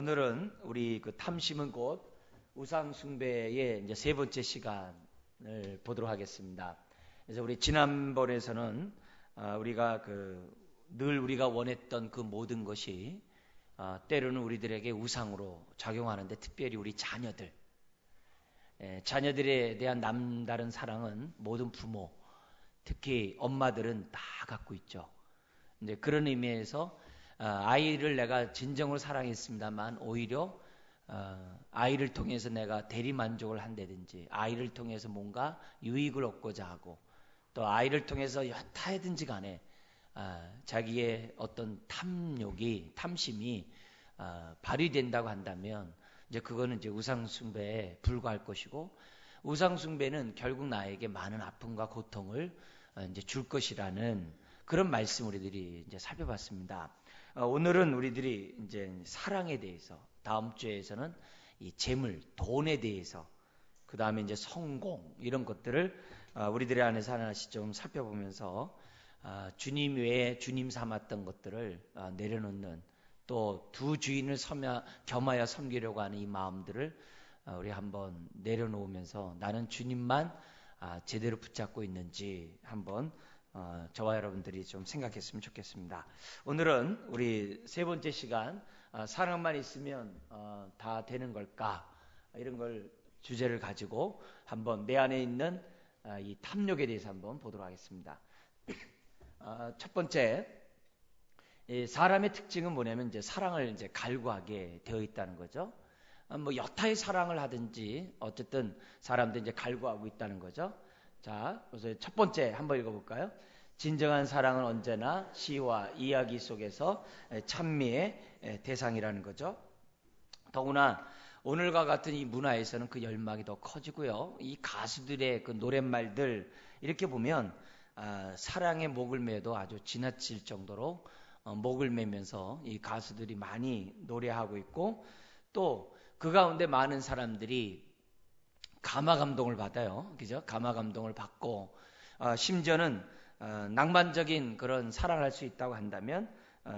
오늘은 우리 그 탐심은 곧 우상 숭배의 이제 세 번째 시간을 보도록 하겠습니다. 그래서 우리 지난번에서는 우리가 늘 우리가 원했던 그 모든 것이 때로는 우리들에게 우상으로 작용하는데, 특별히 우리 자녀들에 대한 남다른 사랑은 모든 부모, 특히 엄마들은 다 갖고 있죠. 이제 그런 의미에서 아이를 내가 진정으로 사랑했습니다만, 오히려 아이를 통해서 내가 대리만족을 한다든지, 아이를 통해서 뭔가 유익을 얻고자 하고, 또 아이를 통해서 여타하든지 간에 자기의 어떤 탐심이 발휘된다고 한다면, 이제 그거는 이제 우상숭배에 불과할 것이고, 우상숭배는 결국 나에게 많은 아픔과 고통을 이제 줄 것이라는 그런 말씀 우리들이 이제 살펴봤습니다. 오늘은 우리들이 이제 사랑에 대해서, 다음 주에서는 이 재물, 돈에 대해서, 그 다음에 이제 성공, 이런 것들을 우리들의 안에서 하나씩 좀 살펴보면서 주님 외에 주님 삼았던 것들을 내려놓는, 또 두 주인을 겸하여 섬기려고 하는 이 마음들을 우리 한번 내려놓으면서 나는 주님만 제대로 붙잡고 있는지 한번 저와 여러분들이 좀 생각했으면 좋겠습니다. 오늘은 우리 세 번째 시간, 사랑만 있으면 다 되는 걸까? 이런 걸 주제를 가지고 한번 내 안에 있는 이 탐욕에 대해서 한번 보도록 하겠습니다. 첫 번째, 사람의 특징은 뭐냐면 이제 사랑을 이제 갈구하게 되어 있다는 거죠. 뭐 여타의 사랑을 하든지 어쨌든 사람들이 이제 갈구하고 있다는 거죠. 자, 그래서 첫 번째 한번 읽어볼까요? 진정한 사랑은 언제나 시와 이야기 속에서 찬미의 대상이라는 거죠. 더구나 오늘과 같은 이 문화에서는 그 열망이 더 커지고요. 이 가수들의 그 노랫말들 이렇게 보면 사랑의 목을 매도 아주 지나칠 정도로 목을 매면서 이 가수들이 많이 노래하고 있고, 또 그 가운데 많은 사람들이 감화 감동을 받아요. 그죠? 감화 감동을 받고, 심지어는 낭만적인 그런 사랑을 할 수 있다고 한다면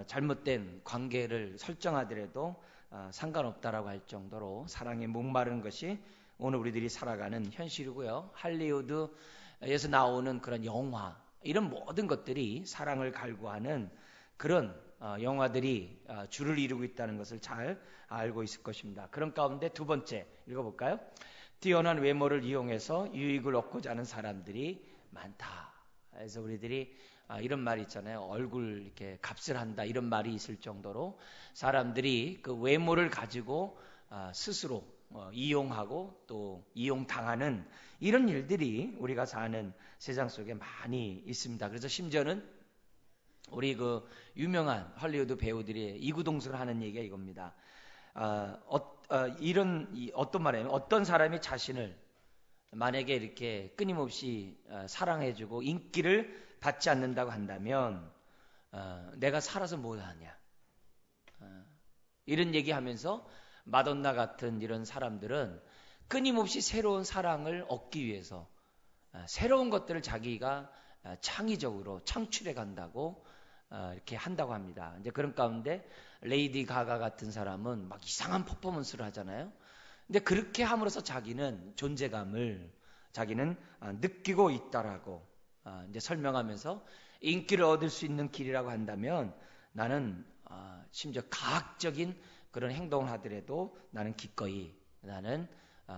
잘못된 관계를 설정하더라도 상관없다라고 할 정도로 사랑에 목마른 것이 오늘 우리들이 살아가는 현실이고요. 할리우드에서 나오는 그런 영화, 이런 모든 것들이 사랑을 갈구하는 그런 영화들이 주를 이루고 있다는 것을 잘 알고 있을 것입니다. 그런 가운데 두 번째 읽어볼까요? 뛰어난 외모를 이용해서 유익을 얻고자 하는 사람들이 많다. 그래서 우리들이 이런 말이 있잖아요. 얼굴 이렇게 값을 한다, 이런 말이 있을 정도로 사람들이 그 외모를 가지고 스스로 이용하고 또 이용당하는 이런 일들이 우리가 사는 세상 속에 많이 있습니다. 그래서 심지어는 우리 그 유명한 할리우드 배우들이 이구동성을 하는 얘기가 이겁니다. 어떤 말이에요? 어떤 사람이 자신을 만약에 이렇게 끊임없이 사랑해주고 인기를 받지 않는다고 한다면 내가 살아서 뭐 하냐, 이런 얘기하면서 마돈나 같은 이런 사람들은 끊임없이 새로운 사랑을 얻기 위해서 새로운 것들을 자기가 창의적으로 창출해 간다고 이렇게 한다고 합니다. 이제 그런 가운데 레이디 가가 같은 사람은 막 이상한 퍼포먼스를 하잖아요. 근데 그렇게 함으로써 자기는 존재감을 자기는 느끼고 있다라고 이제 설명하면서, 인기를 얻을 수 있는 길이라고 한다면 나는 심지어 과학적인 그런 행동을 하더라도 나는 기꺼이 나는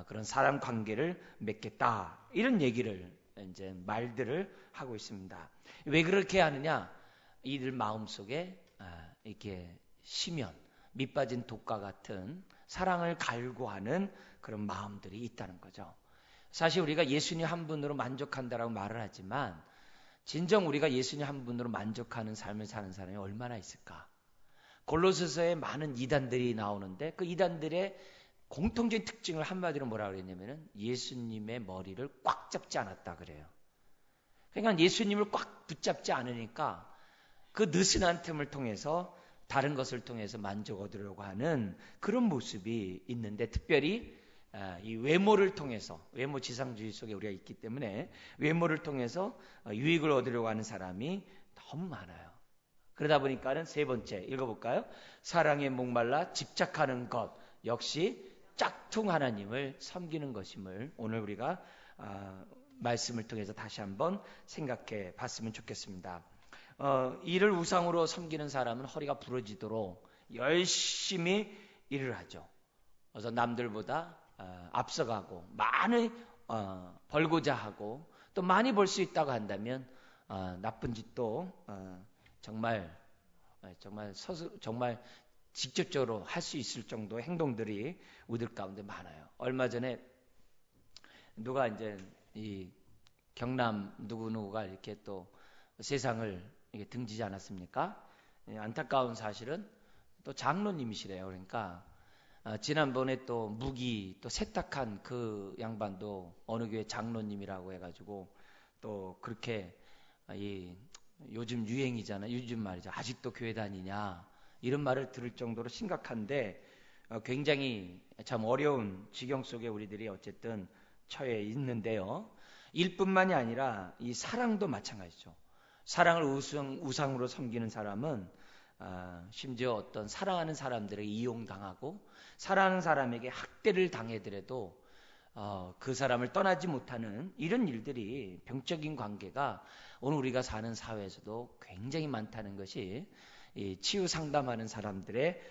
그런 사람 관계를 맺겠다, 이런 얘기를 이제 말들을 하고 있습니다. 왜 그렇게 하느냐? 이들 마음속에 이렇게 심연, 밑빠진 독과 같은 사랑을 갈구하는 그런 마음들이 있다는 거죠. 사실 우리가 예수님 한 분으로 만족한다라고 말을 하지만, 진정 우리가 예수님 한 분으로 만족하는 삶을 사는 사람이 얼마나 있을까? 골로새서에 많은 이단들이 나오는데, 그 이단들의 공통적인 특징을 한마디로 뭐라 그랬냐면은 예수님의 머리를 꽉 잡지 않았다 그래요. 그러니까 예수님을 꽉 붙잡지 않으니까 그 느슨한 틈을 통해서 다른 것을 통해서 만족 얻으려고 하는 그런 모습이 있는데, 특별히 이 외모를 통해서, 외모 지상주의 속에 우리가 있기 때문에 외모를 통해서 유익을 얻으려고 하는 사람이 너무 많아요. 그러다 보니까는 세 번째 읽어볼까요? 사랑에 목말라 집착하는 것 역시 짝퉁 하나님을 섬기는 것임을 오늘 우리가 말씀을 통해서 다시 한번 생각해 봤으면 좋겠습니다. 이를 우상으로 섬기는 사람은 허리가 부러지도록 열심히 일을 하죠. 그래서 남들보다 앞서가고 많이 벌고자 하고 또 많이 벌 수 있다고 한다면 나쁜 짓도 정말 직접적으로 할 수 있을 정도의 행동들이 우리들 가운데 많아요. 얼마 전에 누가 이제 이 경남 누구누구가 이렇게 또 세상을 이렇게 등지지 않았습니까? 안타까운 사실은 또 장로님이시래요. 그러니까 지난번에 또 무기 또 세탁한 그 양반도 어느 교회 장로님이라고 해가지고 또 그렇게 요즘 유행이잖아요. 요즘 말이죠. 아직도 교회 다니냐 이런 말을 들을 정도로 심각한데 굉장히 참 어려운 지경 속에 우리들이 어쨌든 처해 있는데요. 일뿐만이 아니라 이 사랑도 마찬가지죠. 사랑을 우상으로 섬기는 사람은 심지어 어떤 사랑하는 사람들에게 이용당하고 사랑하는 사람에게 학대를 당하더라도 그 사람을 떠나지 못하는 이런 일들이 병적인 관계가 오늘 우리가 사는 사회에서도 굉장히 많다는 것이 이 치유 상담하는 사람들의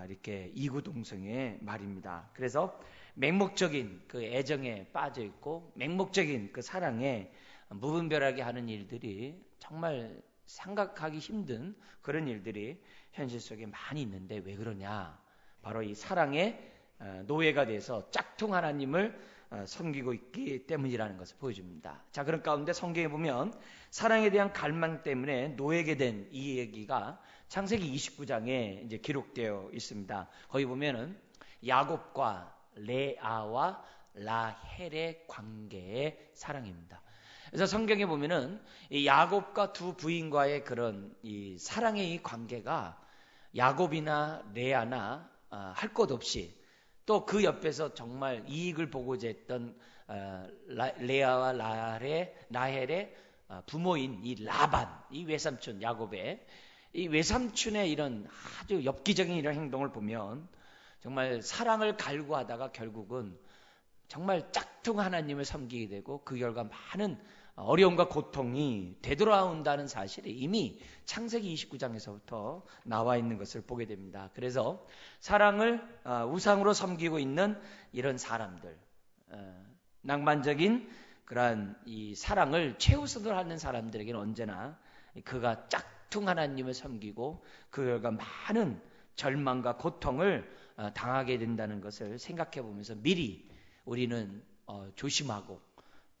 이렇게 이구동성의 말입니다. 그래서 맹목적인 그 애정에 빠져 있고 맹목적인 그 사랑에 무분별하게 하는 일들이 정말 생각하기 힘든 그런 일들이 현실 속에 많이 있는데 왜 그러냐? 바로 이 사랑의 노예가 돼서 짝퉁 하나님을 섬기고 있기 때문이라는 것을 보여줍니다. 자, 그런 가운데 성경에 보면 사랑에 대한 갈망 때문에 노예게 된 이 얘기가 창세기 29장에 이제 기록되어 있습니다. 거기 보면은 야곱과 레아와 라헬의 관계의 사랑입니다. 그래서 성경에 보면은 이 야곱과 두 부인과의 그런 이 사랑의 이 관계가 야곱이나 레아나 할 것 없이 또 그 옆에서 정말 이익을 보고자 했던 레아와 라헬의 부모인 이 라반, 이 외삼촌 야곱의 이 외삼촌의 이런 아주 엽기적인 이런 행동을 보면 정말 사랑을 갈구하다가 결국은 정말 짝퉁 하나님을 섬기게 되고 그 결과 많은 어려움과 고통이 되돌아온다는 사실이 이미 창세기 29장에서부터 나와 있는 것을 보게 됩니다. 그래서 사랑을 우상으로 섬기고 있는 이런 사람들, 낭만적인 그러한 이 사랑을 최우선으로 하는 사람들에게는 언제나 그가 짝퉁 하나님을 섬기고 그 결과 많은 절망과 고통을 당하게 된다는 것을 생각해 보면서 미리 우리는 조심하고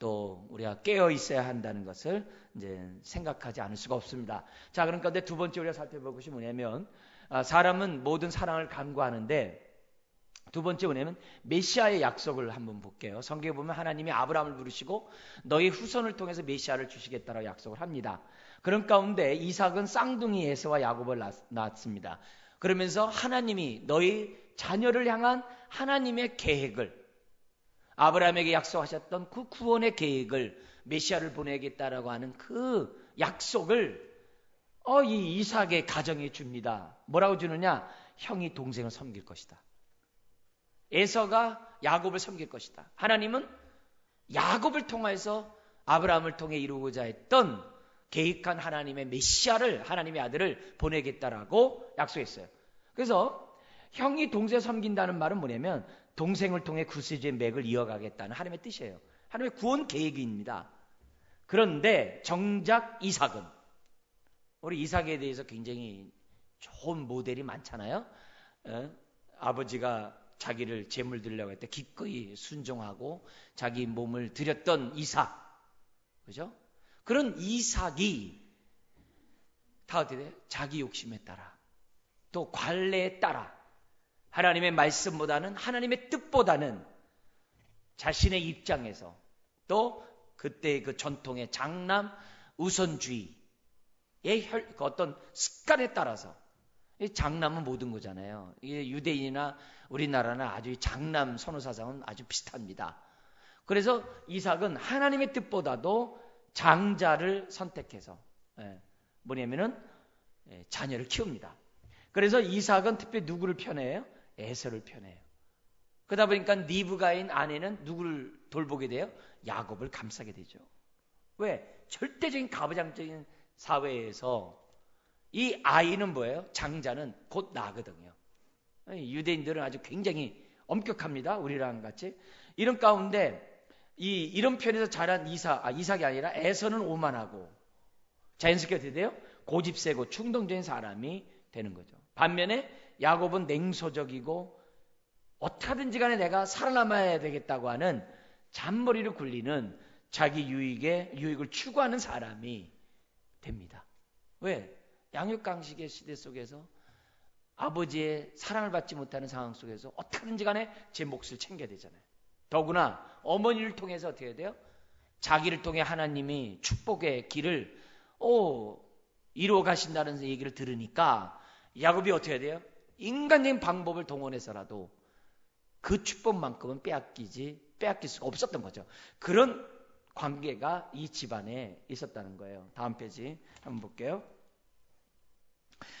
또 우리가 깨어 있어야 한다는 것을 이제 생각하지 않을 수가 없습니다. 자, 그러니까 두 번째 우리가 살펴볼 것이 뭐냐면 사람은 모든 사랑을 간구하는데 두 번째 뭐냐면 메시아의 약속을 한번 볼게요. 성경에 보면 하나님이 아브라함을 부르시고 너희 후손을 통해서 메시아를 주시겠다라고 약속을 합니다. 그런 가운데 이삭은 쌍둥이 에서와 야곱을 낳았습니다. 그러면서 하나님이 너희 자녀를 향한 하나님의 계획을 아브라함에게 약속하셨던 그 구원의 계획을 메시아를 보내겠다라고 하는 그 약속을 이 이삭의 가정에 줍니다. 뭐라고 주느냐? 형이 동생을 섬길 것이다. 에서가 야곱을 섬길 것이다. 하나님은 야곱을 통해서 아브라함을 통해 이루고자 했던 계획한 하나님의 메시아를 하나님의 아들을 보내겠다라고 약속했어요. 그래서 형이 동생 섬긴다는 말은 뭐냐면 동생을 통해 구세주의 맥을 이어가겠다는 하나님의 뜻이에요. 하나님의 구원 계획입니다. 그런데 정작 이삭은 우리 이삭에 대해서 굉장히 좋은 모델이 많잖아요. 아버지가 자기를 제물 드리려고 할 때 기꺼이 순종하고 자기 몸을 드렸던 이삭, 그죠? 그런 이삭이 다 어떻게 돼? 자기 욕심에 따라 또 관례에 따라 하나님의 말씀보다는 하나님의 뜻보다는 자신의 입장에서 또 그때의 그 전통의 장남 우선주의의 어떤 습관에 따라서 장남은 모든 거잖아요. 이게 유대인이나 우리나라나 아주 장남 선호 사상은 아주 비슷합니다. 그래서 이삭은 하나님의 뜻보다도 장자를 선택해서 뭐냐면은 자녀를 키웁니다. 그래서 이삭은 특별히 누구를 편애해요? 에서를 편애해요. 그러다 보니까 리브가인 아내는 누구를 돌보게 돼요? 야곱을 감싸게 되죠. 왜? 절대적인 가부장적인 사회에서 이 아이는 뭐예요? 장자는 곧 나거든요. 유대인들은 아주 굉장히 엄격합니다. 우리랑 같이. 이런 가운데 이런 편에서 자란 이삭이 아니라 에서는 오만하고 자연스럽게 어떻게 돼요? 고집세고 충동적인 사람이 되는 거죠. 반면에 야곱은 냉소적이고 어떻게든지 간에 내가 살아남아야 되겠다고 하는 잔머리를 굴리는 자기 유익을 추구하는 사람이 됩니다. 왜? 양육강식의 시대 속에서 아버지의 사랑을 받지 못하는 상황 속에서 어떻게든지 간에 제 몫을 챙겨야 되잖아요. 더구나 어머니를 통해서 어떻게 해야 돼요? 자기를 통해 하나님이 축복의 길을 이루어 가신다는 얘기를 들으니까 야곱이 어떻게 해야 돼요? 인간적인 방법을 동원해서라도 그 축복만큼은 빼앗길 수가 없었던 거죠. 그런 관계가 이 집안에 있었다는 거예요. 다음 페이지 한번 볼게요.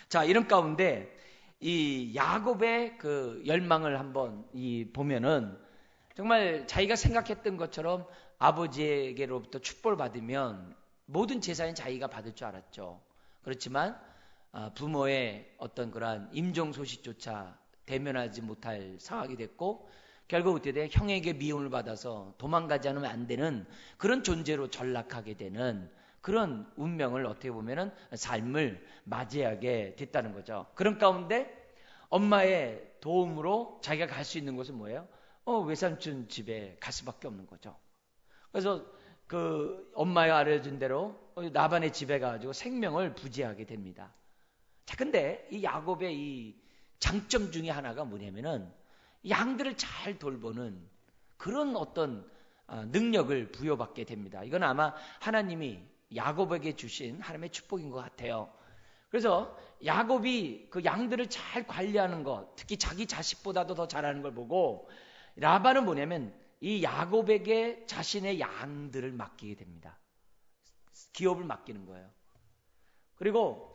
자, 이런 가운데 이 야곱의 그 열망을 한번 보면은 정말 자기가 생각했던 것처럼 아버지에게로부터 축복을 받으면 모든 재산은 자기가 받을 줄 알았죠. 그렇지만 부모의 어떤 그러한 임종 소식조차 대면하지 못할 상황이 됐고 결국 어떻게 돼? 형에게 미움을 받아서 도망가지 않으면 안 되는 그런 존재로 전락하게 되는 그런 운명을 어떻게 보면은 삶을 맞이하게 됐다는 거죠. 그런 가운데 엄마의 도움으로 자기가 갈 수 있는 곳은 뭐예요? 외삼촌 집에 갈 수밖에 없는 거죠. 그래서 그 엄마가 알려준 대로 라반의 집에 가가지고 생명을 부지하게 됩니다. 자, 근데 이 야곱의 이 장점 중에 하나가 뭐냐면은 양들을 잘 돌보는 그런 어떤 능력을 부여받게 됩니다. 이건 아마 하나님이 야곱에게 주신 하나님의 축복인 것 같아요. 그래서 야곱이 그 양들을 잘 관리하는 것, 특히 자기 자식보다도 더 잘하는 걸 보고 라반은 뭐냐면 이 야곱에게 자신의 양들을 맡기게 됩니다. 기업을 맡기는 거예요. 그리고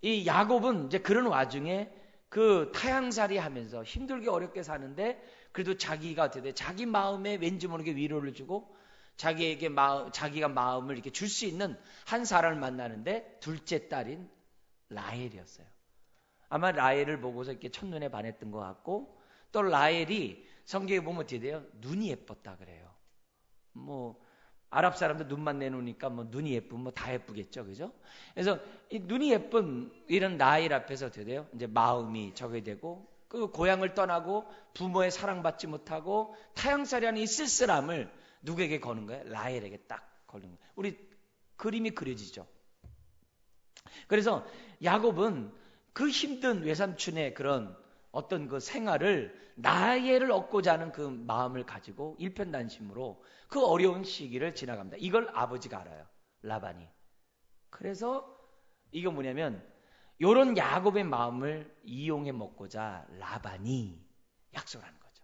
이 야곱은 이제 그런 와중에 그 타향살이 하면서 힘들게 어렵게 사는데 그래도 자기가 어떻게 돼? 자기 마음에 왠지 모르게 위로를 주고 자기가 마음을 이렇게 줄 수 있는 한 사람을 만나는데 둘째 딸인 라헬이었어요. 아마 라헬을 보고서 이렇게 첫눈에 반했던 것 같고 또 라헬이 성경에 보면 어떻게 돼요? 눈이 예뻤다 그래요. 뭐 아랍 사람들 눈만 내놓으니까 뭐 눈이 예쁘면 뭐 다 예쁘겠죠, 그죠? 그래서 이 눈이 예쁜 이런 라헬 앞에서 어떻게 돼요? 이제 마음이 저게 되고 그 고향을 떠나고 부모의 사랑받지 못하고 타향살이 하는 이 쓸쓸함을 누구에게 거는 거예요? 라헬에게 딱 거는 거예요. 우리 그림이 그려지죠. 그래서 야곱은 그 힘든 외삼촌의 그런 어떤 그 생활을 나혜를 얻고자 하는 그 마음을 가지고 일편단심으로 그 어려운 시기를 지나갑니다. 이걸 아버지가 알아요. 라반이. 그래서 이게 뭐냐면 이런 야곱의 마음을 이용해 먹고자 라반이 약속을 하는 거죠.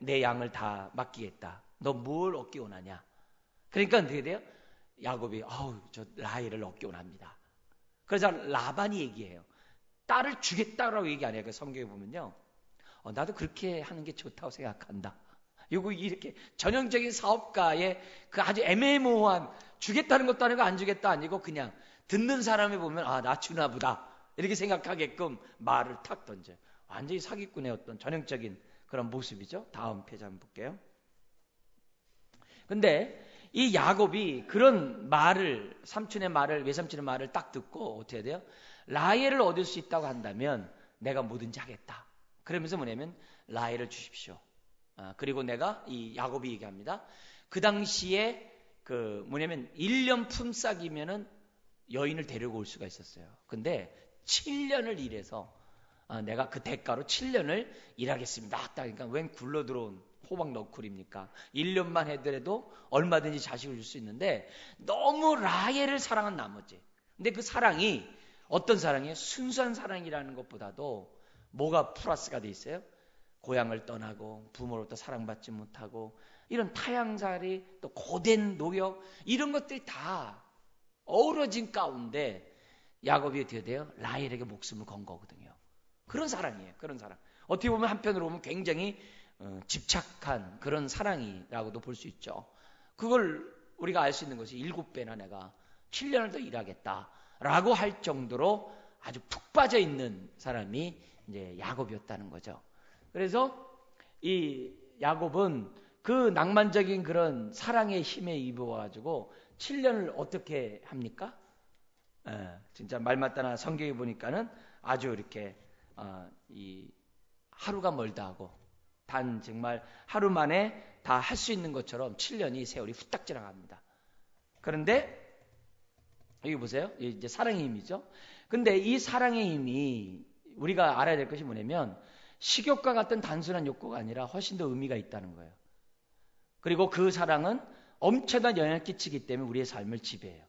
내 양을 다 맡기겠다. 너 뭘 얻기 원하냐? 그러니까 어떻게 돼요? 야곱이 저 라헬을 얻기 원합니다. 그래서 라반이 얘기해요. 딸을 주겠다라고 얘기 안 해요. 그 성경에 보면요. 나도 그렇게 하는 게 좋다고 생각한다. 요거 이렇게 전형적인 사업가의 그 아주 애매모호한 주겠다는 것도 아니고 안 주겠다 아니고 그냥 듣는 사람이 보면 나 주나 보다 이렇게 생각하게끔 말을 탁 던져요. 완전히 사기꾼의 어떤 전형적인 그런 모습이죠. 다음 페이지 한번 볼게요. 근데 이 야곱이 그런 말을 삼촌의 말을 외삼촌의 말을 딱 듣고 어떻게 해야 돼요? 라헬을 얻을 수 있다고 한다면 내가 뭐든지 하겠다. 그러면서 뭐냐면 라헬을 주십시오. 그리고 내가 이 야곱이 얘기합니다. 그 당시에 그 뭐냐면 1년 품삯이면은 여인을 데리고 올 수가 있었어요. 근데 7년을 일해서 내가 그 대가로 7년을 일하겠습니다. 그러니까 웬 굴러 들어온 호박 너클입니까? 1년만 해더라도 얼마든지 자식을 줄 수 있는데 너무 라헬을 사랑한 나머지. 근데 그 사랑이 어떤 사랑이에요? 순수한 사랑이라는 것보다도 뭐가 플러스가 돼 있어요? 고향을 떠나고 부모로부터 사랑받지 못하고 이런 타향살이 또 고된 노역 이런 것들이 다 어우러진 가운데 야곱이 어떻게 돼요? 라헬에게 목숨을 건 거거든요. 그런 사랑이에요. 그런 사랑. 어떻게 보면 한편으로 보면 굉장히 집착한 그런 사랑이라고도 볼 수 있죠. 그걸 우리가 알 수 있는 것이 7배나 내가 7년을 더 일하겠다라고 할 정도로 아주 푹 빠져 있는 사람이 이제 야곱이었다는 거죠. 그래서 이 야곱은 그 낭만적인 그런 사랑의 힘에 입어가지고 7년을 어떻게 합니까? 진짜 말 맞다나 성경에 보니까는 아주 이렇게 이 하루가 멀다 하고 단 정말 하루 만에 다 할 수 있는 것처럼 7년이 세월이 후딱 지나갑니다. 그런데 여기 보세요. 이제 사랑의 힘이죠. 근데 이 사랑의 힘이 우리가 알아야 될 것이 뭐냐면 식욕과 같은 단순한 욕구가 아니라 훨씬 더 의미가 있다는 거예요. 그리고 그 사랑은 엄청난 영향을 끼치기 때문에 우리의 삶을 지배해요.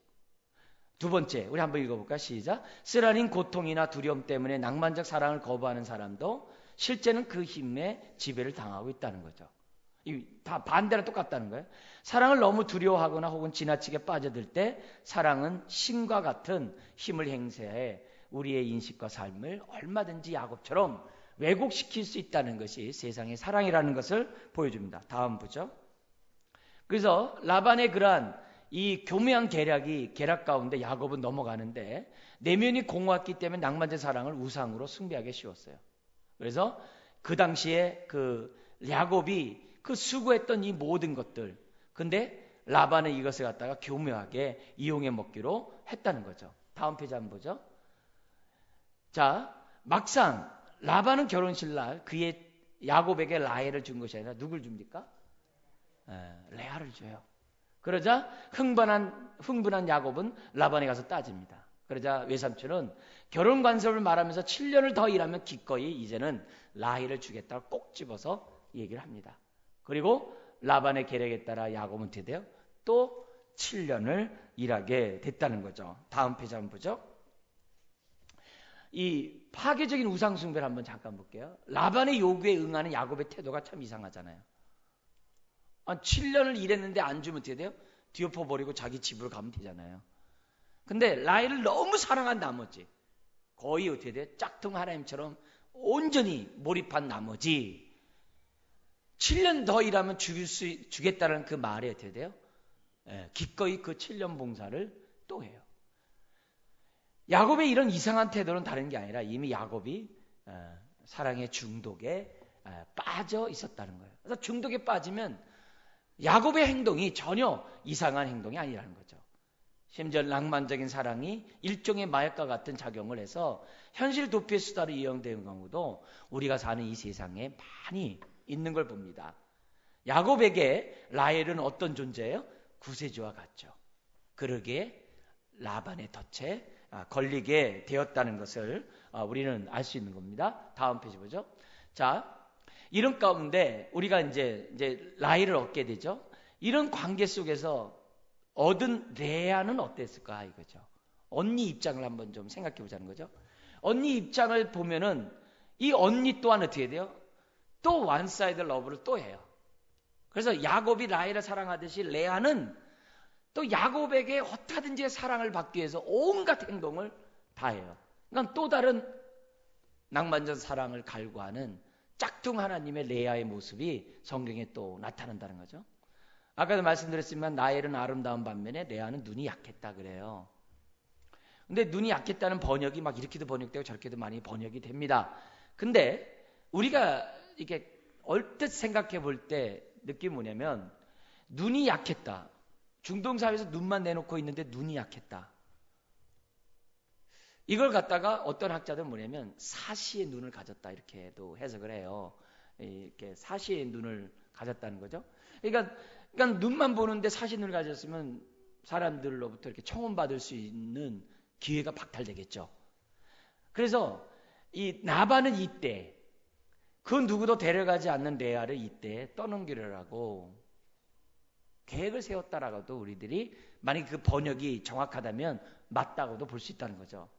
두 번째, 우리 한번 읽어볼까요? 시작. 쓰라린 고통이나 두려움 때문에 낭만적 사랑을 거부하는 사람도 실제는 그 힘에 지배를 당하고 있다는 거죠. 다 반대랑 똑같다는 거예요. 사랑을 너무 두려워하거나 혹은 지나치게 빠져들 때 사랑은 신과 같은 힘을 행사해 우리의 인식과 삶을 얼마든지 야곱처럼 왜곡시킬 수 있다는 것이 세상의 사랑이라는 것을 보여줍니다. 다음 보죠. 그래서 라반의 그러한 이 교묘한 계략 가운데 야곱은 넘어가는데 내면이 공허했기 때문에 낭만적 사랑을 우상으로 숭배하기 쉬웠어요. 그래서 그 당시에 그 야곱이 그 수고했던 이 모든 것들, 근데 라반은 이것을 갖다가 교묘하게 이용해 먹기로 했다는 거죠. 다음 페이지 한번 보죠. 자, 막상 라반은 결혼식 날 그의 야곱에게 라헬을 준 것이 아니라 누굴 줍니까? 레아를 줘요. 그러자 흥분한 야곱은 라반에 가서 따집니다. 그러자 외삼촌은 결혼 관섭을 말하면서 7년을 더 일하면 기꺼이 이제는 라헬을 주겠다고 꼭 집어서 얘기를 합니다. 그리고 라반의 계략에 따라 야곱은 어떻게 돼요? 또 7년을 일하게 됐다는 거죠. 다음 페이지 한번 보죠. 이 파괴적인 우상숭배를 한번 잠깐 볼게요. 라반의 요구에 응하는 야곱의 태도가 참 이상하잖아요. 7년을 일했는데 안 주면 어떻게 돼요? 뒤엎어버리고 자기 집으로 가면 되잖아요. 근데 라헬을 너무 사랑한 나머지 거의 어떻게 돼요? 짝퉁 하나님처럼 온전히 몰입한 나머지 7년 더 일하면 주겠다는 그 말이 어떻게 돼요? 기꺼이 그 7년 봉사를 또 해요. 야곱의 이런 이상한 태도는 다른 게 아니라 이미 야곱이 사랑의 중독에 빠져 있었다는 거예요. 그래서 중독에 빠지면 야곱의 행동이 전혀 이상한 행동이 아니라는 거죠. 심지어 낭만적인 사랑이 일종의 마약과 같은 작용을 해서 현실 도피의 수다로 이용되는 경우도 우리가 사는 이 세상에 많이 있는 걸 봅니다. 야곱에게 라헬은 어떤 존재예요? 구세주와 같죠. 그러기에 라반의 덫에 걸리게 되었다는 것을 우리는 알 수 있는 겁니다. 다음 페이지 보죠. 자, 이런 가운데 우리가 이제 라헬을 얻게 되죠. 이런 관계 속에서 얻은 레아는 어땠을까 이거죠. 언니 입장을 한번 좀 생각해 보자는 거죠. 언니 입장을 보면은 이 언니 또한 어떻게 돼요? 또 원사이드 러브를 또 해요. 그래서 야곱이 라헬을 사랑하듯이 레아는 또 야곱에게 어떻게든지 사랑을 받기 위해서 온갖 행동을 다 해요. 그러니까 또 다른 낭만적 사랑을 갈구하는 짝퉁 하나님의 레아의 모습이 성경에 또 나타난다는 거죠. 아까도 말씀드렸지만 라헬은 아름다운 반면에 레아는 눈이 약했다 그래요. 근데 눈이 약했다는 번역이 막 이렇게도 번역되고 저렇게도 많이 번역이 됩니다. 근데 우리가 이렇게 얼뜻 생각해 볼 때 느낌이 뭐냐면 눈이 약했다. 중동사회에서 눈만 내놓고 있는데 눈이 약했다. 이걸 갖다가 어떤 학자들은 뭐냐면 사시의 눈을 가졌다 이렇게도 해석을 해요. 이렇게 사시의 눈을 가졌다는 거죠. 그러니까 눈만 보는데 사시의 눈을 가졌으면 사람들로부터 이렇게 청혼받을 수 있는 기회가 박탈되겠죠. 그래서 이 나반은 이때 그 누구도 데려가지 않는 레아를 이때 떠넘기려고 계획을 세웠다라고도 우리들이 만약 그 번역이 정확하다면 맞다고도 볼 수 있다는 거죠.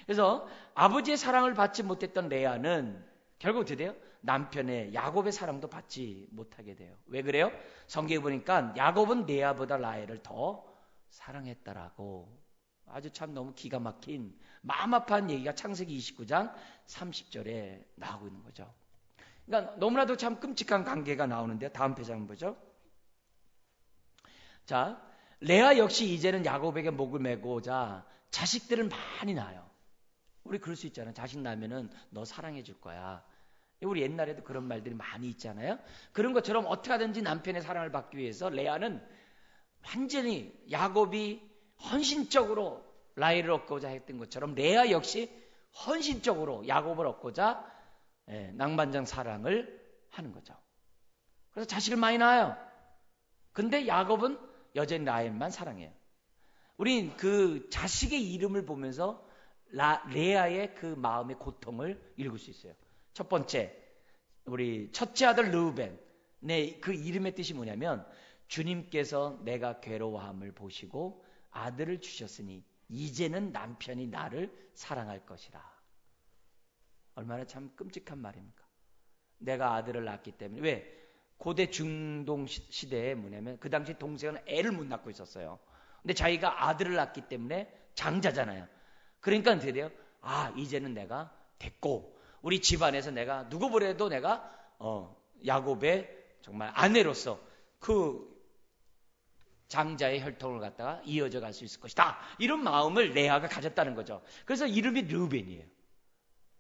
그래서 아버지의 사랑을 받지 못했던 레아는 결국 어떻게 돼요? 남편의 야곱의 사랑도 받지 못하게 돼요. 왜 그래요? 성경에 보니까 야곱은 레아보다 라헬을 더 사랑했다라고 아주 참 너무 기가 막힌 마음 아파한 얘기가 창세기 29장 30절에 나오고 있는 거죠. 그러니까 너무나도 참 끔찍한 관계가 나오는데 다음 페이지 보죠. 자, 레아 역시 이제는 야곱에게 목을 메고자 자식들을 많이 낳아요. 우리 그럴 수 있잖아요. 자식 낳으면은 너 사랑해 줄 거야. 우리 옛날에도 그런 말들이 많이 있잖아요. 그런 것처럼 어떻게 하든지 남편의 사랑을 받기 위해서 레아는 완전히 야곱이 헌신적으로 라헬을 얻고자 했던 것처럼 레아 역시 헌신적으로 야곱을 얻고자 낭만적 사랑을 하는 거죠. 그래서 자식을 많이 낳아요. 근데 야곱은 여전히 라헬만 사랑해요. 우린 그 자식의 이름을 보면서 레아의 그 마음의 고통을 읽을 수 있어요. 첫 번째, 우리 첫째 아들 르우벤. 그 이름의 뜻이 뭐냐면 주님께서 내가 괴로워함을 보시고 아들을 주셨으니 이제는 남편이 나를 사랑할 것이라. 얼마나 참 끔찍한 말입니까? 내가 아들을 낳았기 때문에. 왜? 고대 중동 시대에 뭐냐면 그 당시 동생은 애를 못 낳고 있었어요. 근데 자기가 아들을 낳았기 때문에 장자잖아요. 그러니까 어떻게 돼요? 아, 이제는 내가 됐고 우리 집안에서 내가 누구보다도 내가 야곱의 정말 아내로서 그 장자의 혈통을 갖다가 이어져 갈 수 있을 것이다. 이런 마음을 레아가 가졌다는 거죠. 그래서 이름이 르우벤이에요.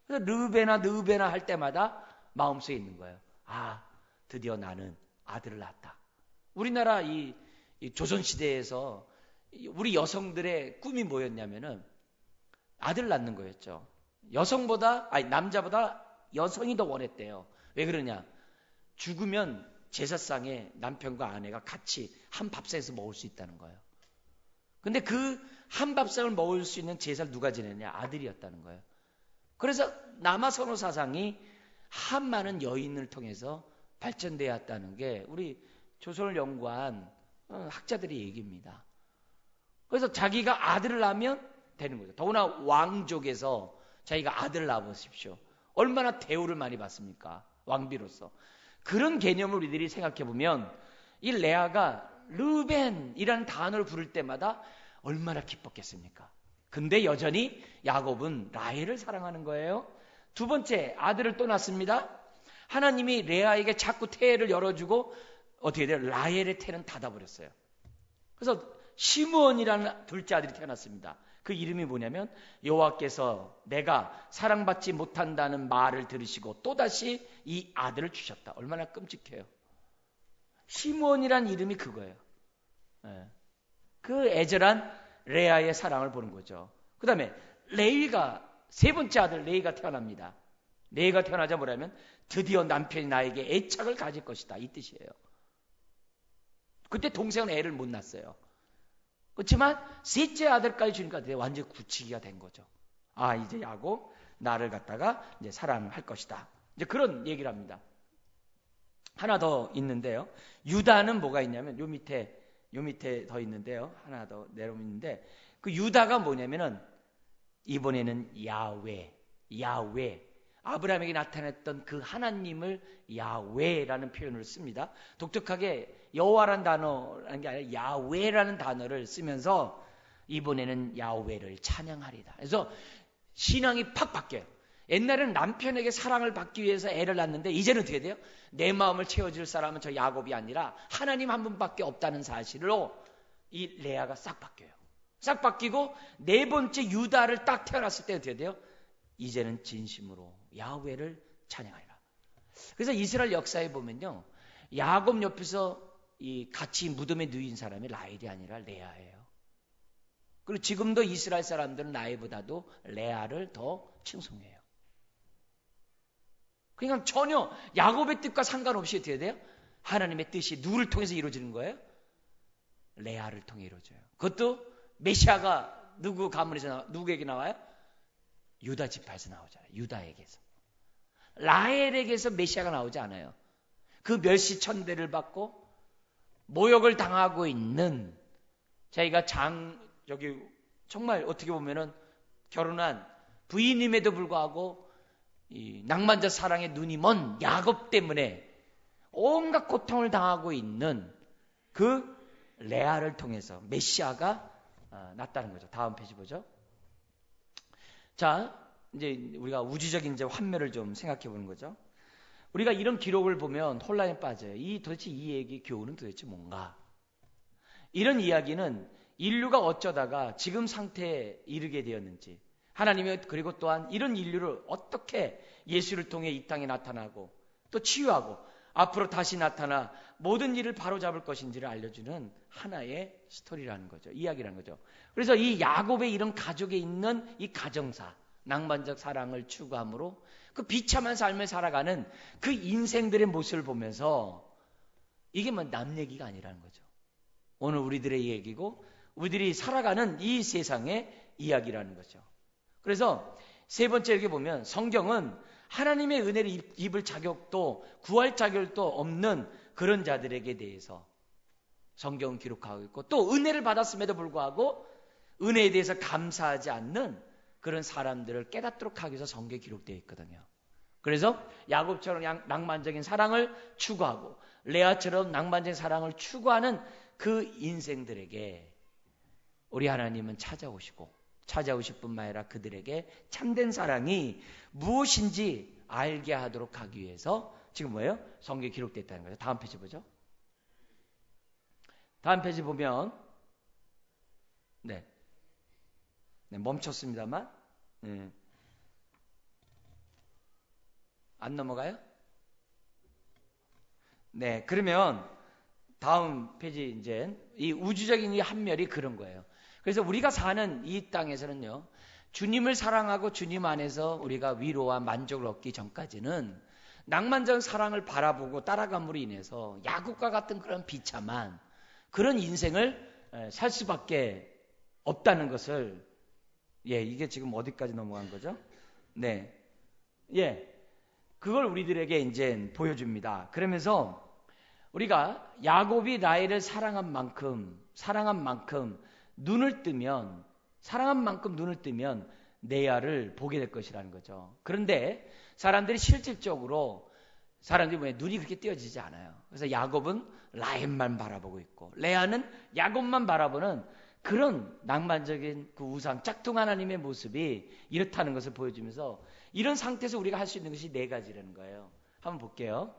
그래서 르우벤아 할 때마다 마음속에 있는 거예요. 아, 드디어 나는 아들을 낳았다. 우리나라 이 조선시대에서 우리 여성들의 꿈이 뭐였냐면은 아들 낳는 거였죠. 남자보다 여성이 더 원했대요. 왜 그러냐? 죽으면 제사상에 남편과 아내가 같이 한 밥상에서 먹을 수 있다는 거예요. 근데 그 한 밥상을 먹을 수 있는 제사를 누가 지냈냐? 아들이었다는 거예요. 그래서 남아선호 사상이 한 많은 여인을 통해서 발전되었다는 게 우리 조선을 연구한 학자들의 얘기입니다. 그래서 자기가 아들을 낳으면 되는 거죠. 더구나 왕족에서 자기가 아들을 낳아보십시오. 얼마나 대우를 많이 받습니까? 왕비로서. 그런 개념을 우리들이 생각해보면 이 레아가 르벤이라는 단어를 부를 때마다 얼마나 기뻤겠습니까? 근데 여전히 야곱은 라헬을 사랑하는 거예요. 두 번째, 아들을 또 낳습니다. 하나님이 레아에게 자꾸 태를 열어주고 어떻게 돼요? 라헬의 태는 닫아버렸어요. 그래서 시므온이라는 둘째 아들이 태어났습니다. 그 이름이 뭐냐면 여호와께서 내가 사랑받지 못한다는 말을 들으시고 또다시 이 아들을 주셨다. 얼마나 끔찍해요. 시므온이라는 이름이 그거예요. 그 애절한 레아의 사랑을 보는 거죠. 그 다음에 레이가 세 번째 아들 레이가 태어납니다. 레이가 태어나자 뭐냐면 드디어 남편이 나에게 애착을 가질 것이다. 이 뜻이에요. 그때 동생은 애를 못 낳았어요. 그렇지만 셋째 아들까지 주니까 완전 굳히기가 된 거죠. 아, 이제 야곱 나를 갖다가 이제 사랑할 것이다. 이제 그런 얘기를 합니다. 하나 더 있는데요. 유다는 뭐가 있냐면 요 밑에 더 있는데요. 하나 더 내려오는데 그 유다가 뭐냐면은 이번에는 야훼 아브라함에게 나타났던 그 하나님을 야훼라는 표현을 씁니다. 독특하게 여호와라는 단어라는 게 아니라 야훼라는 단어를 쓰면서 이번에는 야훼를 찬양하리다. 그래서 신앙이 팍 바뀌어요. 옛날에는 남편에게 사랑을 받기 위해서 애를 낳는데 이제는 어떻게 돼요? 내 마음을 채워줄 사람은 저 야곱이 아니라 하나님 한 분밖에 없다는 사실로 이 레아가 싹 바뀌어요. 싹 바뀌고 네 번째 유다를 딱 태어났을 때 어떻게 돼요? 이제는 진심으로 야훼를 찬양하리라. 그래서 이스라엘 역사에 보면요, 야곱 옆에서 이 같이 무덤에 누인 사람이 라헬이 아니라 레아예요. 그리고 지금도 이스라엘 사람들은 라헬보다도 레아를 더 칭송해요. 그러니까 전혀 야곱의 뜻과 상관없이 어떻게 돼요? 하나님의 뜻이 누구를 통해서 이루어지는 거예요? 레아를 통해 이루어져요. 그것도 메시아가 누구 가문에서 누구에게 나와요? 유다 지파에서 나오잖아요. 유다에게서. 라헬에게서 메시아가 나오지 않아요. 그 멸시천대를 받고 모욕을 당하고 있는 자기가 여기 정말 어떻게 보면은 결혼한 부인임에도 불구하고 이 낭만적 사랑에 눈이 먼 야곱 때문에 온갖 고통을 당하고 있는 그 레아를 통해서 메시아가 났다는 거죠. 다음 페이지 보죠. 자, 이제 우리가 우주적인 이제 환멸을 좀 생각해 보는 거죠. 우리가 이런 기록을 보면 혼란에 빠져요. 도대체 이 얘기 교훈은 도대체 뭔가? 이런 이야기는 인류가 어쩌다가 지금 상태에 이르게 되었는지, 하나님이 그리고 또한 이런 인류를 어떻게 예수를 통해 이 땅에 나타나고 또 치유하고 앞으로 다시 나타나 모든 일을 바로잡을 것인지를 알려주는 하나의 스토리라는 거죠. 이야기라는 거죠. 그래서 이 야곱의 이런 가족에 있는 이 가정사, 낭만적 사랑을 추구함으로 그 비참한 삶을 살아가는 그 인생들의 모습을 보면서 이게 뭐 남 얘기가 아니라는 거죠. 오늘 우리들의 얘기고 우리들이 살아가는 이 세상의 이야기라는 거죠. 그래서 세 번째 이렇게 보면 성경은 하나님의 은혜를 입을 자격도 구할 자격도 없는 그런 자들에게 대해서 성경은 기록하고 있고 또 은혜를 받았음에도 불구하고 은혜에 대해서 감사하지 않는 그런 사람들을 깨닫도록 하기 위해서 성경에 기록되어 있거든요. 그래서 야곱처럼 낭만적인 사랑을 추구하고 레아처럼 낭만적인 사랑을 추구하는 그 인생들에게 우리 하나님은 찾아오실 뿐만 아니라 그들에게 참된 사랑이 무엇인지 알게 하도록 하기 위해서 지금 뭐예요? 성경에 기록되어 있다는 거죠. 다음 페이지 보죠. 다음 페이지 보면 네, 멈췄습니다만 안 넘어가요? 네, 그러면 다음 페이지 이제 이 우주적인 이 한멸이 그런 거예요. 그래서 우리가 사는 이 땅에서는요, 주님을 사랑하고 주님 안에서 우리가 위로와 만족을 얻기 전까지는 낭만적인 사랑을 바라보고 따라감으로 인해서 야곱과 같은 그런 비참한 그런 인생을 살 수밖에 없다는 것을 이게 지금 어디까지 넘어간 거죠? 네, 그걸 우리들에게 이제 보여줍니다. 그러면서 우리가 야곱이 라헬을 사랑한 만큼 사랑한 만큼 눈을 뜨면 레아를 보게 될 것이라는 거죠. 그런데 사람들이 실질적으로 눈이 그렇게 띄어지지 않아요. 그래서 야곱은 라헬만 바라보고 있고 레아는 야곱만 바라보는 그런 낭만적인 그 우상 짝퉁 하나님의 모습이 이렇다는 것을 보여주면서 이런 상태에서 우리가 할 수 있는 것이 네 가지라는 거예요. 한번 볼게요.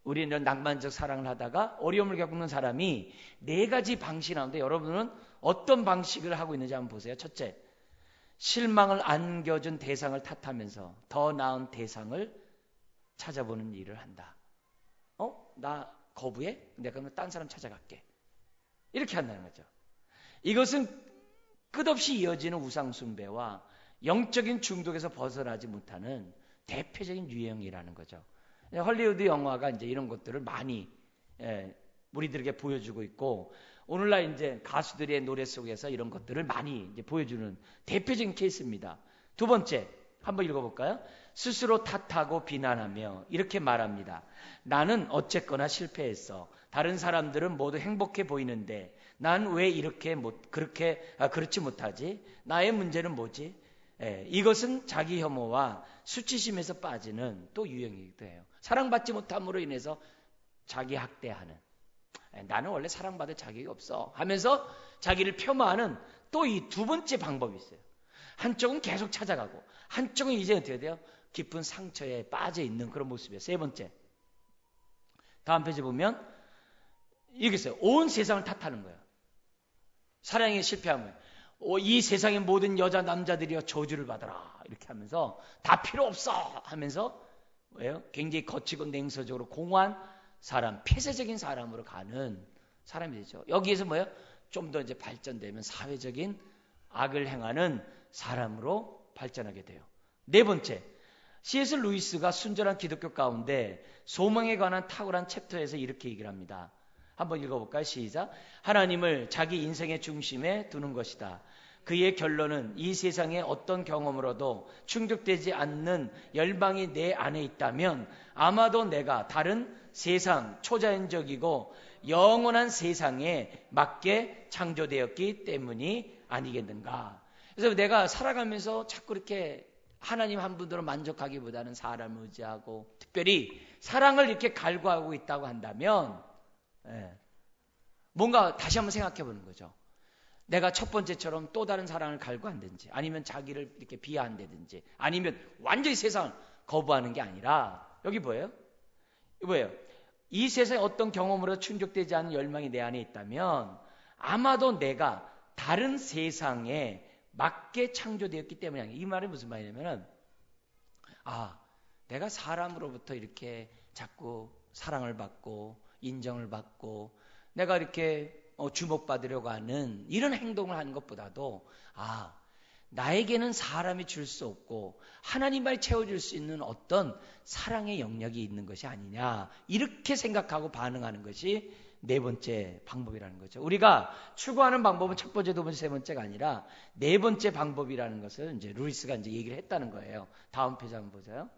우리는 낭만적 사랑을 하다가 어려움을 겪는 사람이 네 가지 방식이 나오는데 여러분은 어떤 방식을 하고 있는지 한번 보세요. 첫째, 실망을 안겨준 대상을 탓하면서 더 나은 대상을 찾아보는 일을 한다. 나 거부해? 내가 그러면 딴 사람 찾아갈게. 이렇게 한다는 거죠. 이것은 끝없이 이어지는 우상숭배와 영적인 중독에서 벗어나지 못하는 대표적인 유형이라는 거죠. 헐리우드 영화가 이제 이런 것들을 많이 우리들에게 보여주고 있고 오늘날 이제 가수들의 노래 속에서 이런 것들을 많이 이제 보여주는 대표적인 케이스입니다. 두 번째, 한번 읽어볼까요? 스스로 탓하고 비난하며 이렇게 말합니다. 나는 어쨌거나 실패했어. 다른 사람들은 모두 행복해 보이는데 난 왜 그렇지 못하지? 나의 문제는 뭐지? 이것은 자기 혐오와 수치심에서 빠지는 또 유형이기도 해요. 사랑받지 못함으로 인해서 자기 학대하는, 나는 원래 사랑받을 자격이 없어 하면서 자기를 폄하하는 또 이 두 번째 방법이 있어요. 한쪽은 계속 찾아가고 한쪽은 이제 어떻게 돼요? 깊은 상처에 빠져 있는 그런 모습이에요. 세 번째, 다음 페이지 보면 이게 있어요. 온 세상을 탓하는 거예요. 사랑에 실패하면 이 세상의 모든 여자 남자들이여 저주를 받아라 이렇게 하면서 다 필요 없어 하면서 왜요? 굉장히 거치고 냉소적으로 공허한 사람, 폐쇄적인 사람으로 가는 사람이 되죠. 여기에서 뭐예요? 좀 더 이제 발전되면 사회적인 악을 행하는 사람으로 발전하게 돼요. 네 번째, C.S. 루이스가 순전한 기독교 가운데 소망에 관한 탁월한 챕터에서 이렇게 얘기를 합니다. 한번 읽어볼까요? 시작. 하나님을 자기 인생의 중심에 두는 것이다. 그의 결론은 이 세상의 어떤 경험으로도 충족되지 않는 열방이 내 안에 있다면 아마도 내가 다른 세상, 초자연적이고 영원한 세상에 맞게 창조되었기 때문이 아니겠는가. 그래서 내가 살아가면서 자꾸 이렇게 하나님 한 분으로 만족하기보다는 사람을 의지하고 특별히 사랑을 이렇게 갈구하고 있다고 한다면 뭔가 다시 한번 생각해 보는 거죠. 내가 첫 번째처럼 또 다른 사랑을 갈구한다든지, 아니면 자기를 이렇게 비하한다든지, 아니면 완전히 세상을 거부하는 게 아니라, 여기 뭐예요? 이 세상에 어떤 경험으로 충족되지 않은 열망이 내 안에 있다면 아마도 내가 다른 세상에 맞게 창조되었기 때문에, 이 말이 무슨 말이냐면은, 내가 사람으로부터 이렇게 자꾸 사랑을 받고 인정을 받고 내가 이렇게 주목받으려고 하는 이런 행동을 하는 것보다도 나에게는 사람이 줄 수 없고 하나님만이 채워줄 수 있는 어떤 사랑의 영역이 있는 것이 아니냐, 이렇게 생각하고 반응하는 것이 네 번째 방법이라는 거죠. 우리가 추구하는 방법은 첫 번째, 두 번째, 세 번째가 아니라 네 번째 방법이라는 것을 이제 루이스가 이제 얘기를 했다는 거예요. 다음 페이지 한번 보세요.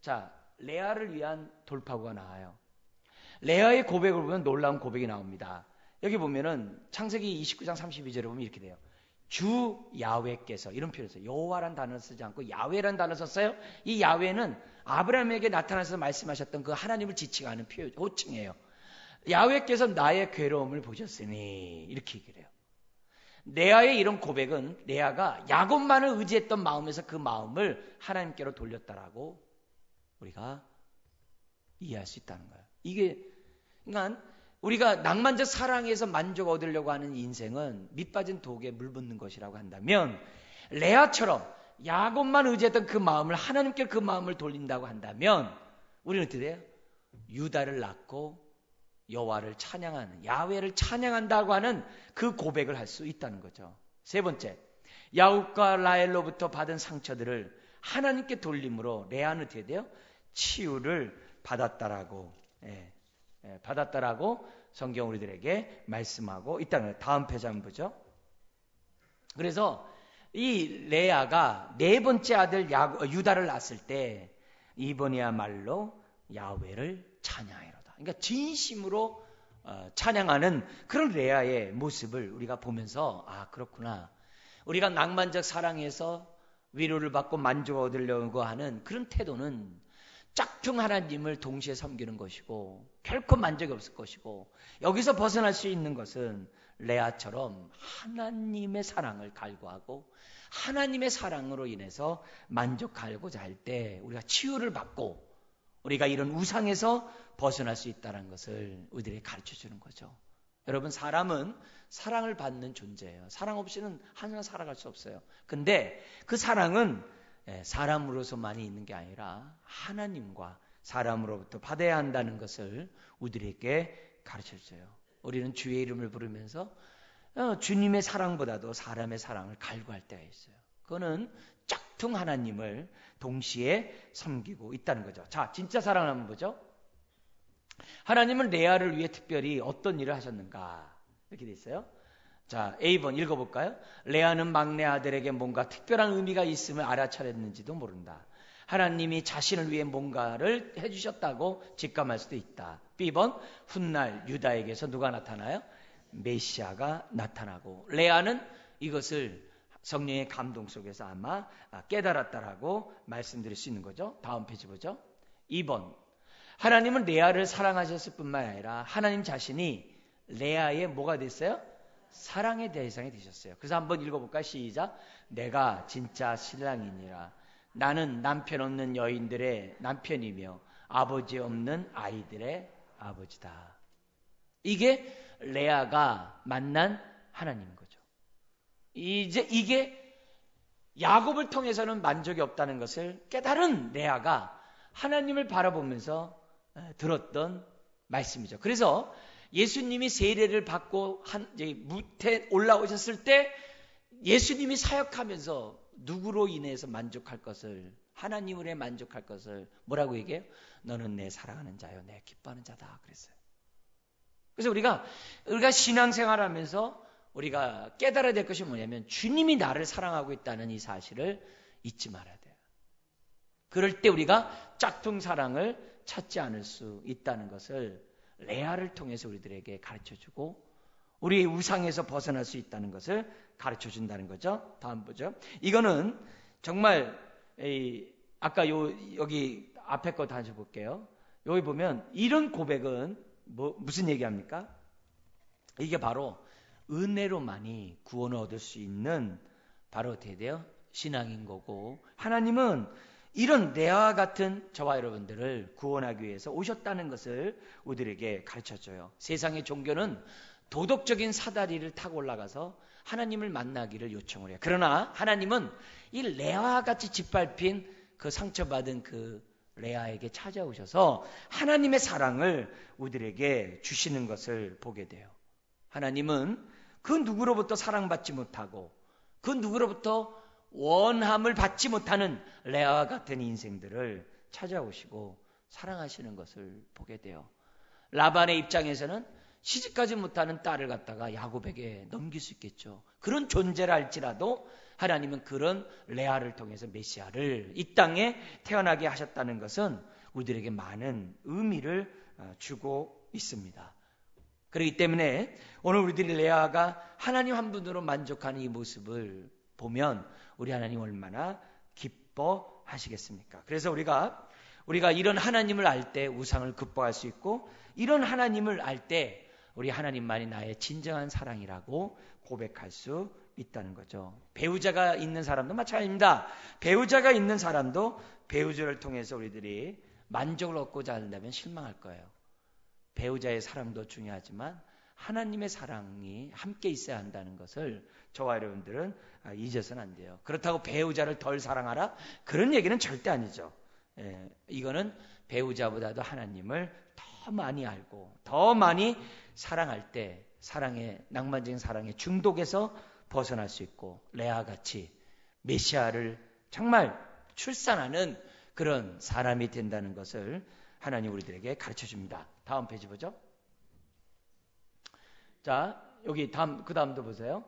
자, 레아를 위한 돌파구가 나와요. 레아의 고백을 보면 놀라운 고백이 나옵니다. 여기 보면은 창세기 29장 32절에 보면 이렇게 돼요. 주 야훼께서, 이런 표현을 써요. 여호와란 단어를 쓰지 않고 야훼란 단어를 썼어요. 이 야훼는 아브라함에게 나타나서 말씀하셨던 그 하나님을 지칭하는 호칭이에요. 야훼께서 나의 괴로움을 보셨으니, 이렇게 얘기를 해요. 레아의 이런 고백은 레아가 야곱만을 의지했던 마음에서 그 마음을 하나님께로 돌렸다라고 우리가 이해할 수 있다는 거예요. 이게, 그러니까 우리가 낭만적 사랑에서 만족 얻으려고 하는 인생은 밑빠진 독에 물 붓는 것이라고 한다면, 레아처럼 야곱만 의지했던 그 마음을 하나님께 그 마음을 돌린다고 한다면 우리는 어떻게 돼요? 유다를 낳고 여호와를 찬양하는, 야훼를 찬양한다고 하는 그 고백을 할 수 있다는 거죠. 세 번째, 야곱과 라헬로부터 받은 상처들을 하나님께 돌림으로 레아는 어떻게 돼요? 치유를 받았다라고 받았다라고 성경 우리들에게 말씀하고 있다는 거예요. 다음 페이지 한번 보죠. 그래서 이 레아가 네 번째 아들 유다를 낳았을 때 이번이야말로 야훼를 찬양하리로다. 그러니까 진심으로 찬양하는 그런 레아의 모습을 우리가 보면서 그렇구나. 우리가 낭만적 사랑에서 위로를 받고 만족 얻으려고 하는 그런 태도는 짝퉁 하나님을 동시에 섬기는 것이고 결코 만족이 없을 것이고, 여기서 벗어날 수 있는 것은 레아처럼 하나님의 사랑을 갈구하고 하나님의 사랑으로 인해서 만족하고자 할 때 우리가 치유를 받고 우리가 이런 우상에서 벗어날 수 있다는 것을 우리들에게 가르쳐주는 거죠. 여러분, 사람은 사랑을 받는 존재예요. 사랑 없이는 하나 살아갈 수 없어요. 근데 그 사랑은 사람으로서만이 있는 게 아니라 하나님과 사람으로부터 받아야 한다는 것을 우리에게 가르쳐줘요. 우리는 주의 이름을 부르면서 주님의 사랑보다도 사람의 사랑을 갈구할 때가 있어요. 그거는 짝퉁 하나님을 동시에 섬기고 있다는 거죠. 자, 진짜 사랑을 한번 보죠. 하나님은 레아를 위해 특별히 어떤 일을 하셨는가, 이렇게 돼 있어요. 자, A번 읽어볼까요? 레아는 막내 아들에게 뭔가 특별한 의미가 있음을 알아차렸는지도 모른다. 하나님이 자신을 위해 뭔가를 해주셨다고 직감할 수도 있다. B번, 훗날 유다에게서 누가 나타나요? 메시아가 나타나고, 레아는 이것을 성령의 감동 속에서 아마 깨달았다라고 말씀드릴 수 있는 거죠. 다음 페이지 보죠. 2번, 하나님은 레아를 사랑하셨을 뿐만 아니라 하나님 자신이 레아의 뭐가 됐어요? 사랑의 대상이 되셨어요. 그래서 한번 읽어볼까요? 시작. 내가 진짜 신랑이니라. 나는 남편 없는 여인들의 남편이며 아버지 없는 아이들의 아버지다. 이게 레아가 만난 하나님인 거죠. 이게 야곱을 통해서는 만족이 없다는 것을 깨달은 레아가 하나님을 바라보면서 들었던 말씀이죠. 그래서 예수님이 세례를 받고 무태 올라오셨을 때 예수님이 사역하면서 누구로 인해서 만족할 것을, 하나님으로 인해 만족할 것을 뭐라고 얘기해요? 너는 내 사랑하는 자요, 내 기뻐하는 자다 그랬어요. 그래서 우리가 신앙생활하면서 우리가 깨달아야 될 것이 뭐냐면 주님이 나를 사랑하고 있다는 이 사실을 잊지 말아야 돼요. 그럴 때 우리가 짝퉁 사랑을 찾지 않을 수 있다는 것을 레아를 통해서 우리들에게 가르쳐주고 우리의 우상에서 벗어날 수 있다는 것을 가르쳐준다는 거죠. 다음 보죠. 이거는 정말 아까 여기 앞에 거 다시 볼게요. 여기 보면 이런 고백은 무슨 얘기합니까? 이게 바로 은혜로만이 구원을 얻을 수 있는 바로 어떻게 돼요? 신앙인 거고, 하나님은 이런 레아와 같은 저와 여러분들을 구원하기 위해서 오셨다는 것을 우리에게 가르쳐줘요. 세상의 종교는 도덕적인 사다리를 타고 올라가서 하나님을 만나기를 요청을 해요. 그러나 하나님은 이 레아와 같이 짓밟힌 그 상처받은 그 레아에게 찾아오셔서 하나님의 사랑을 우리에게 주시는 것을 보게 돼요. 하나님은 그 누구로부터 사랑받지 못하고 그 누구로부터 원함을 받지 못하는 레아와 같은 인생들을 찾아오시고 사랑하시는 것을 보게 돼요. 라반의 입장에서는 시집가지 못하는 딸을 갖다가 야곱에게 넘길 수 있겠죠. 그런 존재라 할지라도 하나님은 그런 레아를 통해서 메시아를 이 땅에 태어나게 하셨다는 것은 우리들에게 많은 의미를 주고 있습니다. 그렇기 때문에 오늘 우리들이 레아가 하나님 한 분으로 만족하는 이 모습을 보면 우리 하나님 얼마나 기뻐하시겠습니까? 그래서 우리가 이런 하나님을 알 때 우상을 극복할 수 있고, 이런 하나님을 알 때 우리 하나님만이 나의 진정한 사랑이라고 고백할 수 있다는 거죠. 배우자가 있는 사람도 마찬가지입니다. 배우자가 있는 사람도 배우자를 통해서 우리들이 만족을 얻고자 한다면 실망할 거예요. 배우자의 사랑도 중요하지만 하나님의 사랑이 함께 있어야 한다는 것을 저와 여러분들은 잊어서는 안 돼요. 그렇다고 배우자를 덜 사랑하라? 그런 얘기는 절대 아니죠. 이거는 배우자보다도 하나님을 더 많이 알고 더 많이 사랑할 때 낭만적인 사랑의 중독에서 벗어날 수 있고, 레아같이 메시아를 정말 출산하는 그런 사람이 된다는 것을 하나님 우리들에게 가르쳐 줍니다. 다음 페이지 보죠. 자, 여기 그 다음도 보세요.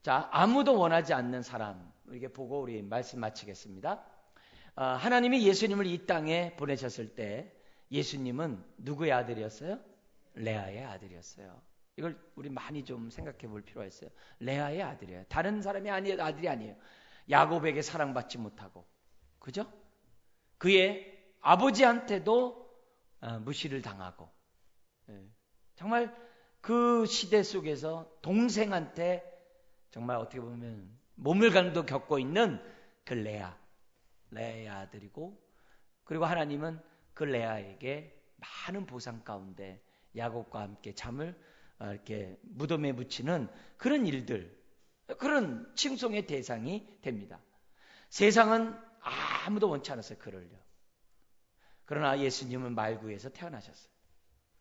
자, 아무도 원하지 않는 사람, 이렇게 보고 우리 말씀 마치겠습니다. 하나님이 예수님을 이 땅에 보내셨을 때 예수님은 누구의 아들이었어요? 레아의 아들이었어요. 이걸 우리 많이 좀 생각해 볼 필요가 있어요. 레아의 아들이에요. 다른 사람이 아들이 아니에요. 야곱에게 사랑받지 못하고, 그죠? 그의 아버지한테도 무시를 당하고, 정말 그 시대 속에서 동생한테 정말 어떻게 보면 모멸감도 겪고 있는 그 레아의 아들이고, 그리고 하나님은 그 레아에게 많은 보상 가운데 야곱과 함께 잠을 이렇게 무덤에 묻히는 그런 일들, 그런 칭송의 대상이 됩니다. 세상은 아무도 원치 않았어요, 그를요. 그러나 예수님은 말구에서 태어나셨어요.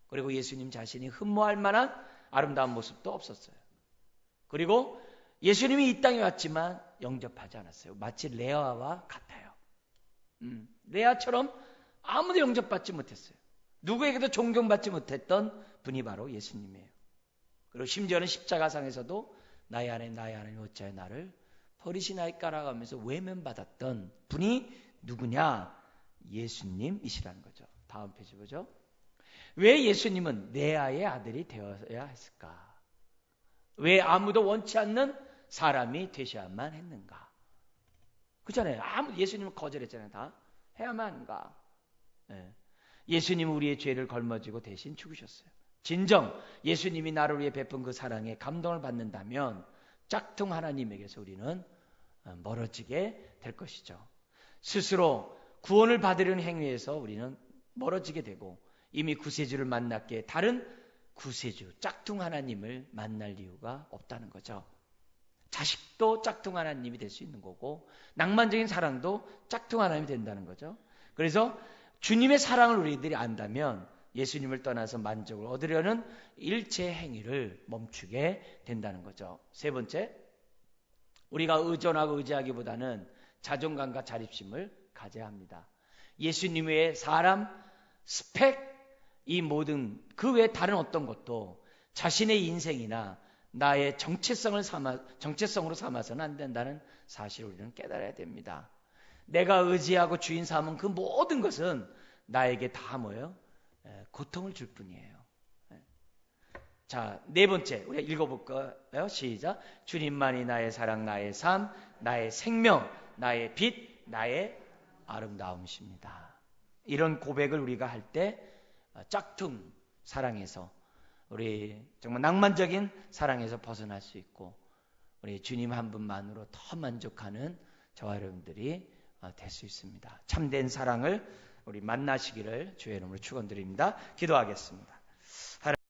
그리고 예수님 자신이 흠모할 만한 아름다운 모습도 없었어요. 그리고 예수님이 이 땅에 왔지만 영접하지 않았어요. 마치 레아와 같아요. 레아처럼 아무도 영접받지 못했어요. 누구에게도 존경받지 못했던 분이 바로 예수님이에요. 그리고 심지어는 십자가상에서도 나의 하나님 어찌하여 나를 버리시나이까라고 하면서 외면받았던 분이 누구냐? 예수님이시라는 거죠. 다음 페이지 보죠. 왜 예수님은 레아의 아들이 되어야 했을까? 왜 아무도 원치 않는 사람이 되셔야만 했는가? 그렇잖아요. 예수님은 거절했잖아요. 다 해야만 하는가? 예수님은 우리의 죄를 걸머지고 대신 죽으셨어요. 진정 예수님이 나를 위해 베푼 그 사랑에 감동을 받는다면 짝퉁 하나님에게서 우리는 멀어지게 될 것이죠. 스스로 구원을 받으려는 행위에서 우리는 멀어지게 되고, 이미 구세주를 만났기에 다른 구세주, 짝퉁 하나님을 만날 이유가 없다는 거죠. 자식도 짝퉁 하나님이 될 수 있는 거고, 낭만적인 사랑도 짝퉁 하나님이 된다는 거죠. 그래서 주님의 사랑을 우리들이 안다면 예수님을 떠나서 만족을 얻으려는 일체 행위를 멈추게 된다는 거죠. 세 번째, 우리가 의존하고 의지하기보다는 자존감과 자립심을 가져야 합니다. 예수님 외에 사람, 스펙, 이 모든 그 외에 다른 어떤 것도 자신의 인생이나 나의 정체성으로 삼아서는 안 된다는 사실을 우리는 깨달아야 됩니다. 내가 의지하고 주인 삼은 그 모든 것은 나에게 다 뭐예요? 고통을 줄 뿐이에요. 자, 네 번째 우리가 읽어볼까요? 시작. 주님만이 나의 사랑, 나의 삶, 나의 생명, 나의 빛, 나의 아름다움이십니다. 이런 고백을 우리가 할 때 짝퉁 사랑에서 우리 정말 낭만적인 사랑에서 벗어날 수 있고 우리 주님 한 분만으로 더 만족하는 저와 여러분들이 될 수 있습니다. 참된 사랑을 우리 만나시기를 주의 이름으로 축원드립니다. 기도하겠습니다.